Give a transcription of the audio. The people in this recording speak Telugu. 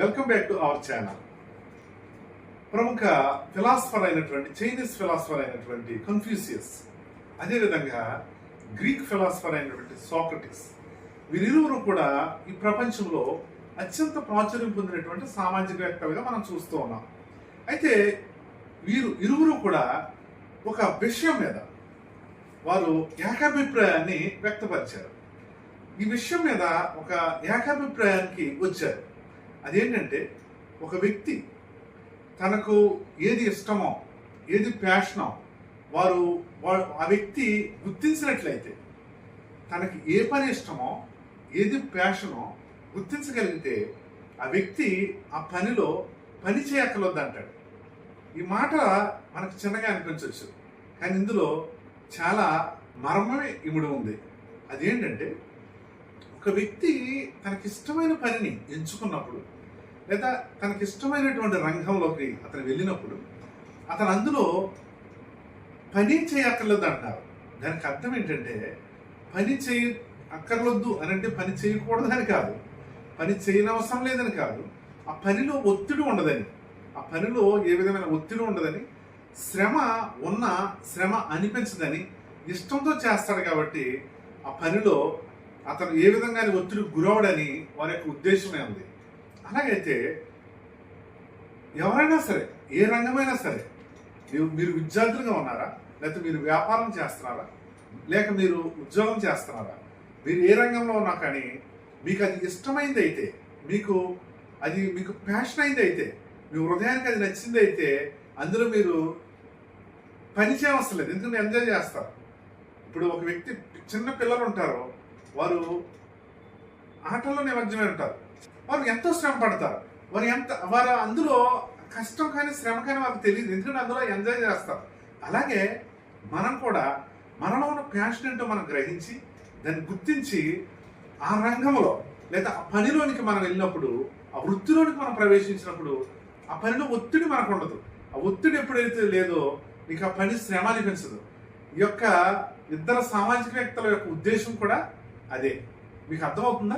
Welcome back to our channel. ప్రముఖ ఫిలాసఫర్ అయినటువంటి చైనీస్ ఫిలాసఫర్ అయినటువంటి కన్ఫ్యూషియస్, అదేవిధంగా గ్రీక్ ఫిలాసఫర్ అయినటువంటి సోక్రటీస్, వీరిరువురు కూడా ఈ ప్రపంచంలో అత్యంత ప్రాచుర్యం పొందినటువంటి సామాజికవేత్తలుగా మనం చూస్తూ ఉన్నాం. అయితే వీరు ఇరువురు కూడా ఒక విషయం మీద వారు ఏకాభిప్రాయాన్ని వ్యక్తపరిచారు. ఈ విషయం మీద ఒక ఏకాభిప్రాయానికి వచ్చారు. అదేంటంటే, ఒక వ్యక్తి తనకు ఏది ఇష్టమో, ఏది ప్యాషనో వారు ఆ వ్యక్తి గుర్తించినట్లయితే, తనకి ఏ పని ఇష్టమో, ఏది ప్యాషనో గుర్తించగలిగితే ఆ వ్యక్తి ఆ పనిలో పని చేయక్కర్లొద్దు అంటాడు. ఈ మాట మనకు చిన్నగా అనిపించవచ్చు, కానీ ఇందులో చాలా మర్మమే ఇముడు ఉంది. అదేంటంటే, ఒక వ్యక్తి తనకిష్టమైన పనిని ఎంచుకున్నప్పుడు, లేదా తనకిష్టమైనటువంటి రంగంలోకి అతను వెళ్ళినప్పుడు, అతను అందులో పని చేయక్కర్లేదు అంటారు. దానికి అర్థం ఏంటంటే, పని అక్కర్లొద్దు అని అంటే పని చేయకూడదని కాదు, పని చేయనవసరం లేదని కాదు, ఆ పనిలో ఒత్తిడి ఉండదని, ఆ పనిలో ఏ విధమైన ఒత్తిడి ఉండదని, శ్రమ అనిపించదని ఇష్టంతో చేస్తాడు. కాబట్టి ఆ పనిలో అతను ఏ విధంగా ఒత్తిడికి గురవడని వారి యొక్క ఉద్దేశమే ఉంది. అలాగైతే ఎవరైనా సరే, ఏ రంగమైనా సరే, మీరు విద్యార్థులుగా ఉన్నారా, లేకపోతే మీరు వ్యాపారం చేస్తున్నారా, లేక మీరు ఉద్యోగం చేస్తున్నారా, మీరు ఏ రంగంలో ఉన్నా కానీ మీకు అది ఇష్టమైంది అయితే, మీకు ప్యాషన్ అయింది అయితే, మీ హృదయానికి అది నచ్చింది అయితే, అందులో మీరు పని చేయవలసిన లేదు, ఎందుకంటే ఎంజాయ్ చేస్తారు. ఇప్పుడు ఒక వ్యక్తి, చిన్న పిల్లలు ఉంటారు, వారు ఆటల్లో నిమజ్జమై ఉంటారు, వారు ఎంతో శ్రమ పడతారు, వారు అందులో కష్టం కానీ శ్రమ కానీ వాళ్ళకి తెలియదు, ఎందుకంటే అందులో ఎంజాయ్ చేస్తారు. అలాగే మనం కూడా మనలో ఉన్న ప్యాషన్ ఏంటో మనం గ్రహించి, దాన్ని గుర్తించి, ఆ రంగంలో లేదా ఆ పనిలోనికి మనం వెళ్ళినప్పుడు, ఆ వృత్తిలోనికి మనం ప్రవేశించినప్పుడు, ఆ పనిలో ఒత్తిడి మనకు ఉండదు. ఆ ఒత్తిడి ఎప్పుడైతే లేదో మీకు ఆ పని శ్రమ అనిపించదు. ఈ యొక్క ఇద్దరు సామాజికవేత్తల యొక్క ఉద్దేశం కూడా అదే. మీకు అర్థమవుతుందా?